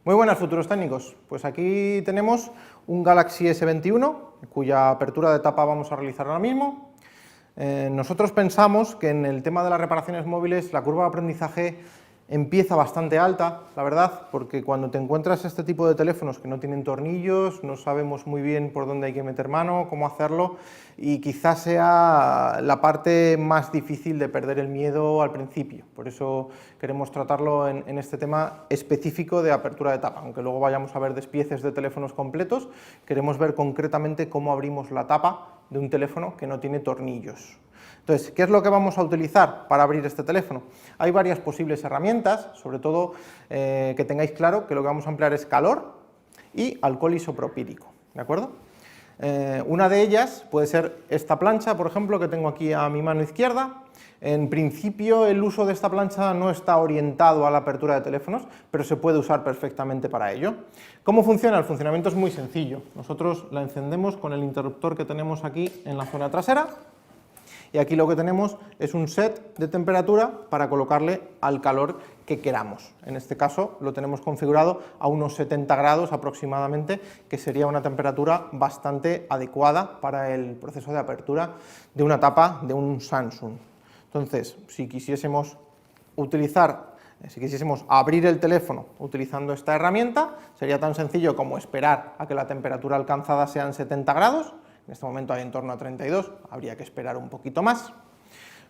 Muy buenas, futuros técnicos. Pues aquí tenemos un Galaxy S21, cuya apertura de tapa vamos a realizar ahora mismo. Nosotros pensamos que en el tema de las reparaciones móviles la curva de aprendizaje empieza bastante alta, la verdad, porque cuando te encuentras este tipo de teléfonos que no tienen tornillos, no sabemos muy bien por dónde hay que meter mano, cómo hacerlo, y quizás sea la parte más difícil de perder el miedo al principio. Por eso queremos tratarlo en este tema específico de apertura de tapa. Aunque luego vayamos a ver despieces de teléfonos completos, queremos ver concretamente cómo abrimos la tapa de un teléfono que no tiene tornillos. Entonces, ¿qué es lo que vamos a utilizar para abrir este teléfono? Hay varias posibles herramientas, sobre todo que tengáis claro que lo que vamos a emplear es calor y alcohol isopropílico, ¿de acuerdo? Una de ellas puede ser esta plancha, por ejemplo, que tengo aquí a mi mano izquierda. En principio, el uso de esta plancha no está orientado a la apertura de teléfonos, pero se puede usar perfectamente para ello. ¿Cómo funciona? El funcionamiento es muy sencillo. Nosotros la encendemos con el interruptor que tenemos aquí en la zona trasera. Y aquí lo que tenemos es un set de temperatura para colocarle al calor que queramos. En este caso lo tenemos configurado a unos 70 grados aproximadamente, que sería una temperatura bastante adecuada para el proceso de apertura de una tapa de un Samsung. Entonces, si quisiésemos abrir el teléfono utilizando esta herramienta, sería tan sencillo como esperar a que la temperatura alcanzada sean 70 grados, en este momento hay en torno a 32, habría que esperar un poquito más.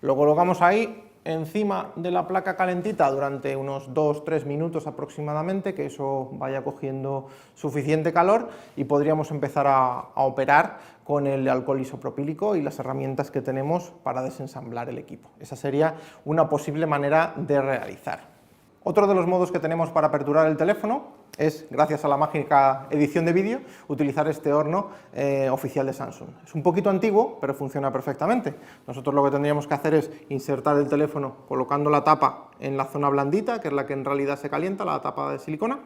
Lo colocamos ahí encima de la placa calentita durante unos 2-3 minutos aproximadamente, que eso vaya cogiendo suficiente calor, y podríamos empezar a operar con el alcohol isopropílico y las herramientas que tenemos para desensamblar el equipo. Esa sería una posible manera de realizar. Otro de los modos que tenemos para aperturar el teléfono es, gracias a la mágica edición de vídeo, utilizar este horno oficial de Samsung. Es un poquito antiguo, pero funciona perfectamente. Nosotros lo que tendríamos que hacer es insertar el teléfono colocando la tapa en la zona blandita, que es la que en realidad se calienta, la tapa de silicona,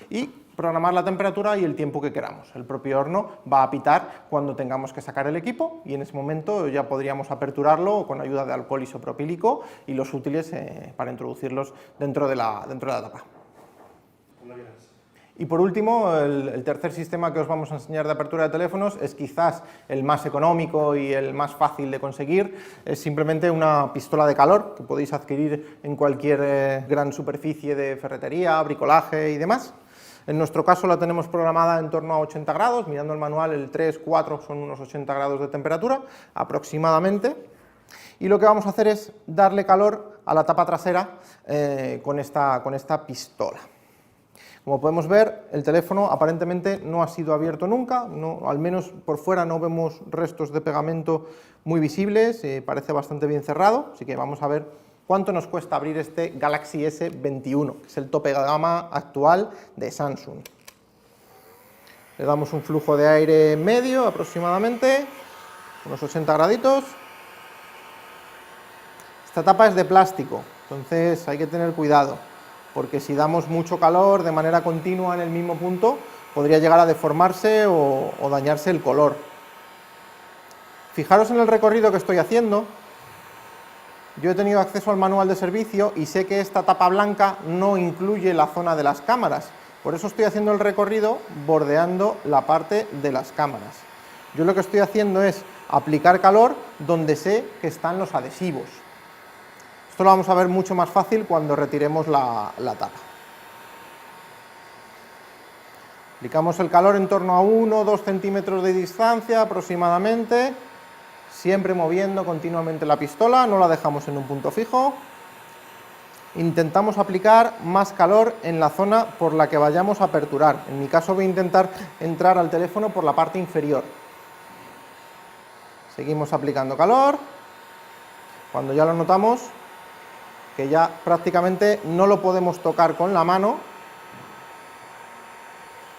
y programar la temperatura y el tiempo que queramos. El propio horno va a pitar cuando tengamos que sacar el equipo y en ese momento ya podríamos aperturarlo con ayuda de alcohol isopropílico y los útiles para introducirlos dentro de la tapa. Y por último, el tercer sistema que os vamos a enseñar de apertura de teléfonos es quizás el más económico y el más fácil de conseguir. Es simplemente una pistola de calor que podéis adquirir en cualquier gran superficie de ferretería, bricolaje y demás. En nuestro caso la tenemos programada en torno a 80 grados, mirando el manual el 3-4 son unos 80 grados de temperatura aproximadamente. Y lo que vamos a hacer es darle calor a la tapa trasera con esta pistola. Como podemos ver, el teléfono aparentemente no ha sido abierto nunca, al menos por fuera no vemos restos de pegamento muy visibles, parece bastante bien cerrado, así que vamos a ver cuánto nos cuesta abrir este Galaxy S21, que es el tope de gama actual de Samsung. Le damos un flujo de aire medio aproximadamente, unos 80 graditos. Esta tapa es de plástico, entonces hay que tener cuidado, porque si damos mucho calor de manera continua en el mismo punto, podría llegar a deformarse o dañarse el color. Fijaros en el recorrido que estoy haciendo. Yo he tenido acceso al manual de servicio y sé que esta tapa blanca no incluye la zona de las cámaras, por eso estoy haciendo el recorrido bordeando la parte de las cámaras. Yo lo que estoy haciendo es aplicar calor donde sé que están los adhesivos. Esto lo vamos a ver mucho más fácil cuando retiremos la tapa. Aplicamos el calor en torno a 1 o 2 centímetros de distancia aproximadamente, siempre moviendo continuamente la pistola, no la dejamos en un punto fijo. Intentamos aplicar más calor en la zona por la que vayamos a aperturar. En mi caso voy a intentar entrar al teléfono por la parte inferior. Seguimos aplicando calor. Cuando ya lo notamos que ya prácticamente no lo podemos tocar con la mano,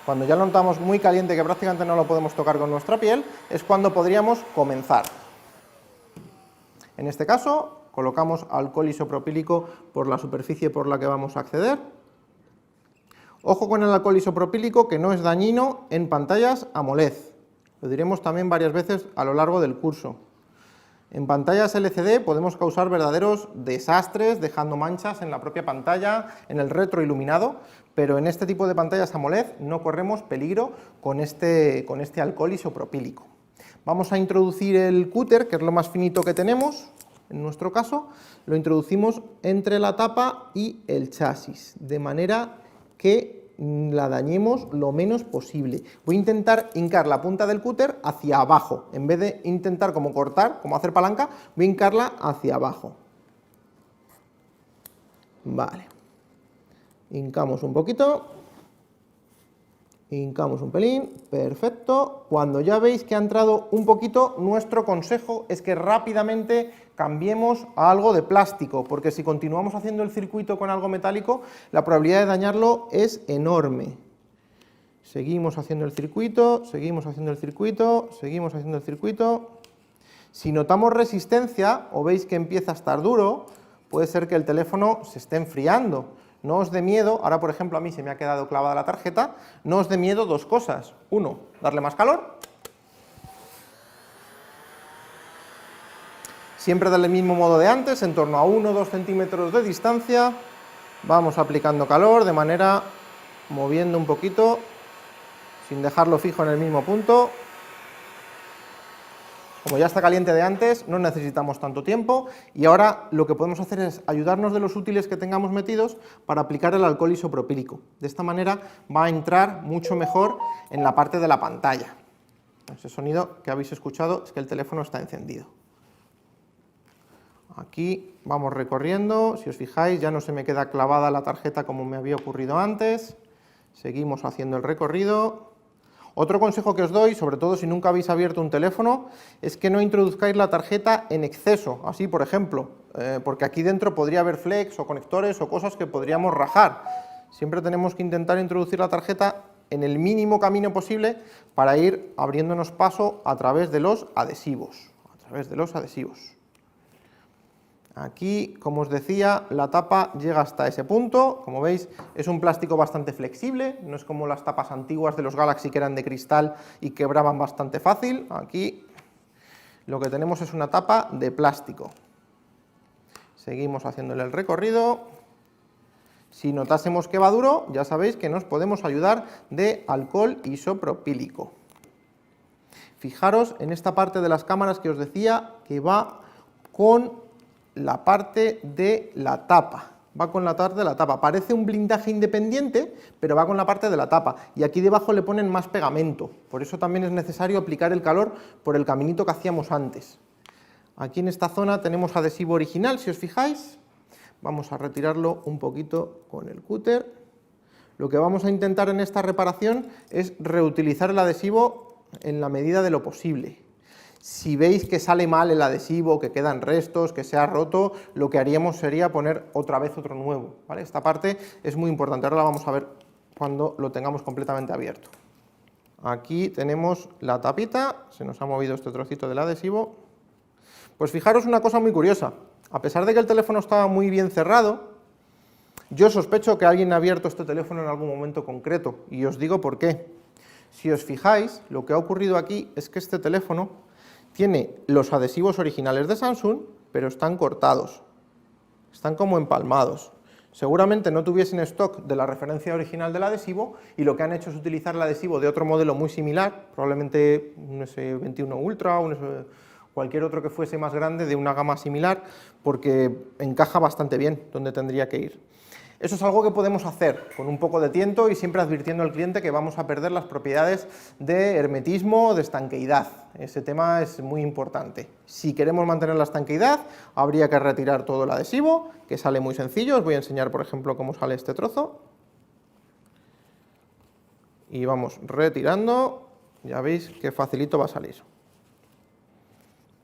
cuando ya lo notamos muy caliente que prácticamente no lo podemos tocar con nuestra piel, es cuando podríamos comenzar. En este caso, colocamos alcohol isopropílico por la superficie por la que vamos a acceder. Ojo con el alcohol isopropílico, que no es dañino en pantallas AMOLED. Lo diremos también varias veces a lo largo del curso. En pantallas LCD podemos causar verdaderos desastres dejando manchas en la propia pantalla, en el retroiluminado, pero en este tipo de pantallas AMOLED no corremos peligro con este alcohol isopropílico. Vamos a introducir el cúter, que es lo más finito que tenemos, en nuestro caso, lo introducimos entre la tapa y el chasis, de manera que la dañemos lo menos posible. Voy a intentar hincar la punta del cúter hacia abajo, en vez de intentar como cortar, como hacer palanca, voy a hincarla hacia abajo. Vale. Hincamos un poquito, hincamos un pelín, perfecto. Cuando ya veis que ha entrado un poquito, nuestro consejo es que rápidamente cambiemos a algo de plástico, porque si continuamos haciendo el circuito con algo metálico, la probabilidad de dañarlo es enorme. Seguimos haciendo el circuito, seguimos haciendo el circuito, seguimos haciendo el circuito. Si notamos resistencia o veis que empieza a estar duro, puede ser que el teléfono se esté enfriando. No os dé miedo, ahora por ejemplo a mí se me ha quedado clavada la tarjeta, no os dé miedo dos cosas. Uno, darle más calor. Siempre del mismo modo de antes, en torno a 1 o 2 centímetros de distancia. Vamos aplicando calor de manera, moviendo un poquito, sin dejarlo fijo en el mismo punto. Como ya está caliente de antes, no necesitamos tanto tiempo y ahora lo que podemos hacer es ayudarnos de los útiles que tengamos metidos para aplicar el alcohol isopropílico. De esta manera va a entrar mucho mejor en la parte de la pantalla. Ese sonido que habéis escuchado es que el teléfono está encendido. Aquí vamos recorriendo, si os fijáis ya no se me queda clavada la tarjeta como me había ocurrido antes. Seguimos haciendo el recorrido. Otro consejo que os doy, sobre todo si nunca habéis abierto un teléfono, es que no introduzcáis la tarjeta en exceso, así por ejemplo, porque aquí dentro podría haber flex o conectores o cosas que podríamos rajar. Siempre tenemos que intentar introducir la tarjeta en el mínimo camino posible para ir abriéndonos paso a través de los adhesivos. Aquí, como os decía, la tapa llega hasta ese punto. Como veis, es un plástico bastante flexible, no es como las tapas antiguas de los Galaxy que eran de cristal y quebraban bastante fácil. Aquí lo que tenemos es una tapa de plástico. Seguimos haciéndole el recorrido. Si notásemos que va duro, ya sabéis que nos podemos ayudar de alcohol isopropílico. Fijaros en esta parte de las cámaras que os decía que va con la parte de la tapa, parece un blindaje independiente, pero va con la parte de la tapa, y aquí debajo le ponen más pegamento, por eso también es necesario aplicar el calor por el caminito que hacíamos antes. Aquí en esta zona tenemos adhesivo original, si os fijáis, vamos a retirarlo un poquito con el cúter. Lo que vamos a intentar en esta reparación es reutilizar el adhesivo en la medida de lo posible. Si veis que sale mal el adhesivo, que quedan restos, que se ha roto, lo que haríamos sería poner otra vez otro nuevo, ¿vale? Esta parte es muy importante, ahora la vamos a ver cuando lo tengamos completamente abierto. Aquí tenemos la tapita, se nos ha movido este trocito del adhesivo. Pues fijaros una cosa muy curiosa, a pesar de que el teléfono estaba muy bien cerrado, yo sospecho que alguien ha abierto este teléfono en algún momento concreto, y os digo por qué. Si os fijáis, lo que ha ocurrido aquí es que este teléfono tiene los adhesivos originales de Samsung, pero están cortados, están como empalmados. Seguramente no tuviesen stock de la referencia original del adhesivo y lo que han hecho es utilizar el adhesivo de otro modelo muy similar, probablemente un S21 Ultra, cualquier otro que fuese más grande de una gama similar, porque encaja bastante bien donde tendría que ir. Eso es algo que podemos hacer con un poco de tiento y siempre advirtiendo al cliente que vamos a perder las propiedades de hermetismo, de estanqueidad. Ese tema es muy importante. Si queremos mantener la estanqueidad, habría que retirar todo el adhesivo, que sale muy sencillo. Os voy a enseñar, por ejemplo, cómo sale este trozo. Y vamos retirando, ya veis que facilito va a salir.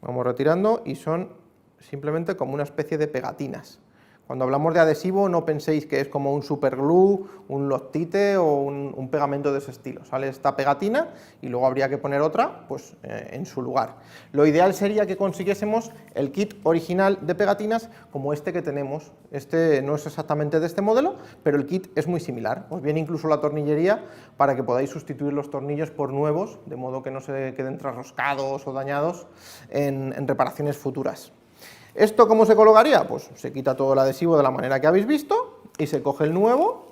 Vamos retirando y son simplemente como una especie de pegatinas. Cuando hablamos de adhesivo no penséis que es como un superglue, un Loctite o un pegamento de ese estilo. Sale esta pegatina y luego habría que poner otra pues, en su lugar. Lo ideal sería que consiguiésemos el kit original de pegatinas como este que tenemos. Este no es exactamente de este modelo, pero el kit es muy similar. Os viene incluso la tornillería para que podáis sustituir los tornillos por nuevos, de modo que no se queden trasroscados o dañados en reparaciones futuras. ¿Esto cómo se colocaría? Pues se quita todo el adhesivo de la manera que habéis visto y se coge el nuevo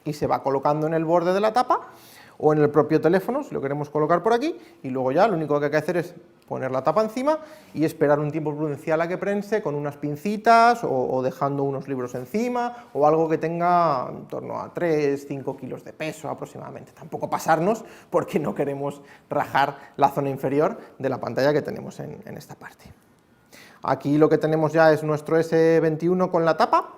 y se va colocando en el borde de la tapa o en el propio teléfono, si lo queremos colocar por aquí, y luego ya lo único que hay que hacer es poner la tapa encima y esperar un tiempo prudencial a que prense con unas pincitas o dejando unos libros encima o algo que tenga en torno a 3-5 kilos de peso aproximadamente. Tampoco pasarnos porque no queremos rajar la zona inferior de la pantalla que tenemos en esta parte. Aquí lo que tenemos ya es nuestro S21 con la tapa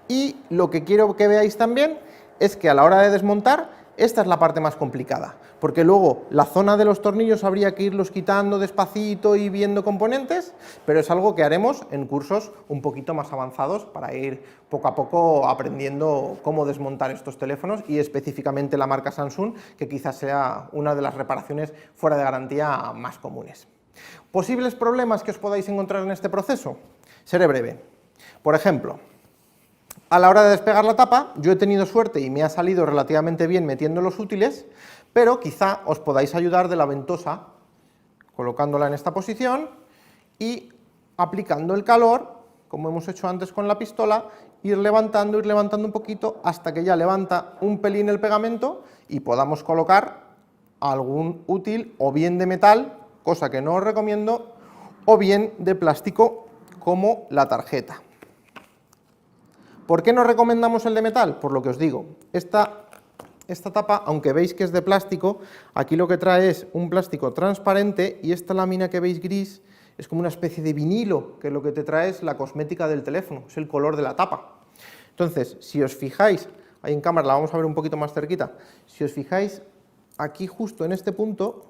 y lo que quiero que veáis también es que a la hora de desmontar esta es la parte más complicada, porque luego la zona de los tornillos habría que irlos quitando despacito y viendo componentes, pero es algo que haremos en cursos un poquito más avanzados para ir poco a poco aprendiendo cómo desmontar estos teléfonos y específicamente la marca Samsung, que quizás sea una de las reparaciones fuera de garantía más comunes. ¿Posibles problemas que os podáis encontrar en este proceso? Seré breve. Por ejemplo, a la hora de despegar la tapa, yo he tenido suerte y me ha salido relativamente bien metiendo los útiles, pero quizá os podáis ayudar de la ventosa, colocándola en esta posición y aplicando el calor, como hemos hecho antes con la pistola, ir levantando un poquito hasta que ya levanta un pelín el pegamento y podamos colocar algún útil o bien de metal, cosa que no os recomiendo, o bien de plástico como la tarjeta. ¿Por qué no recomendamos el de metal? Por lo que os digo, esta tapa, aunque veis que es de plástico, aquí lo que trae es un plástico transparente y esta lámina que veis gris es como una especie de vinilo, que lo que te trae es la cosmética del teléfono, es el color de la tapa. Entonces, si os fijáis, ahí en cámara la vamos a ver un poquito más cerquita, si os fijáis, aquí justo en este punto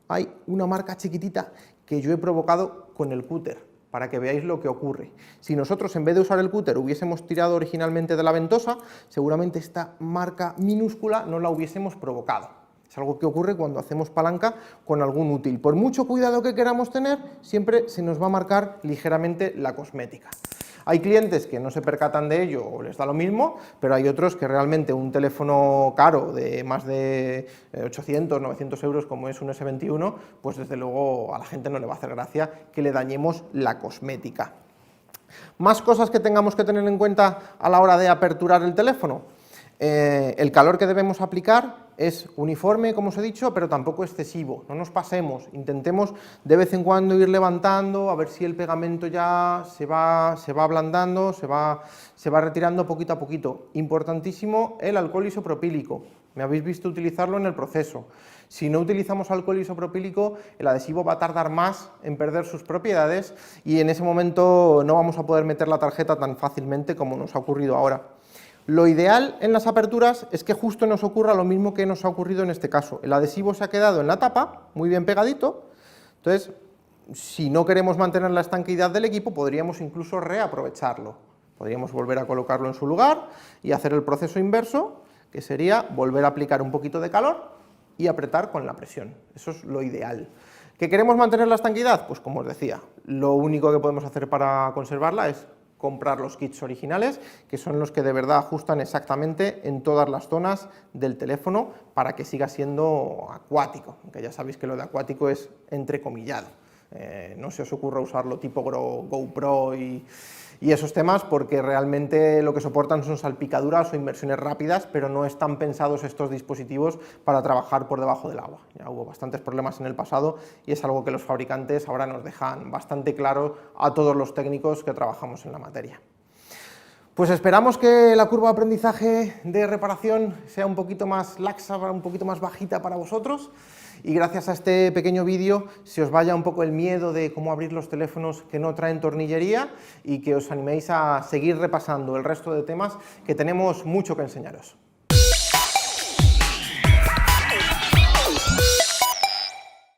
hay una marca chiquitita que yo he provocado con el cúter, para que veáis lo que ocurre. Si nosotros en vez de usar el cúter hubiésemos tirado originalmente de la ventosa, seguramente esta marca minúscula no la hubiésemos provocado. Es algo que ocurre cuando hacemos palanca con algún útil. Por mucho cuidado que queramos tener, siempre se nos va a marcar ligeramente la cosmética. Hay clientes que no se percatan de ello o les da lo mismo, pero hay otros que realmente un teléfono caro de más de 800, 900 euros como es un S21, pues desde luego a la gente no le va a hacer gracia que le dañemos la cosmética. Más cosas que tengamos que tener en cuenta a la hora de aperturar el teléfono. El calor que debemos aplicar es uniforme, como os he dicho, pero tampoco excesivo, no nos pasemos, intentemos de vez en cuando ir levantando, a ver si el pegamento ya se va ablandando, se va retirando poquito a poquito. Importantísimo el alcohol isopropílico, me habéis visto utilizarlo en el proceso. Si no utilizamos alcohol isopropílico, el adhesivo va a tardar más en perder sus propiedades y en ese momento no vamos a poder meter la tarjeta tan fácilmente como nos ha ocurrido ahora. Lo ideal en las aperturas es que justo nos ocurra lo mismo que nos ha ocurrido en este caso. El adhesivo se ha quedado en la tapa, muy bien pegadito, entonces si no queremos mantener la estanqueidad del equipo podríamos incluso reaprovecharlo. Podríamos volver a colocarlo en su lugar y hacer el proceso inverso, que sería volver a aplicar un poquito de calor y apretar con la presión. Eso es lo ideal. ¿Que queremos mantener la estanqueidad? Pues como os decía, lo único que podemos hacer para conservarla es comprar los kits originales, que son los que de verdad ajustan exactamente en todas las zonas del teléfono para que siga siendo acuático, aunque ya sabéis que lo de acuático es entrecomillado. No se os ocurra usarlo tipo GoPro y esos temas, porque realmente lo que soportan son salpicaduras o inmersiones rápidas, pero no están pensados estos dispositivos para trabajar por debajo del agua. Ya hubo bastantes problemas en el pasado y es algo que los fabricantes ahora nos dejan bastante claro a todos los técnicos que trabajamos en la materia. Pues esperamos que la curva de aprendizaje de reparación sea un poquito más laxa, un poquito más bajita para vosotros, y gracias a este pequeño vídeo se os vaya un poco el miedo de cómo abrir los teléfonos que no traen tornillería y que os animéis a seguir repasando el resto de temas, que tenemos mucho que enseñaros.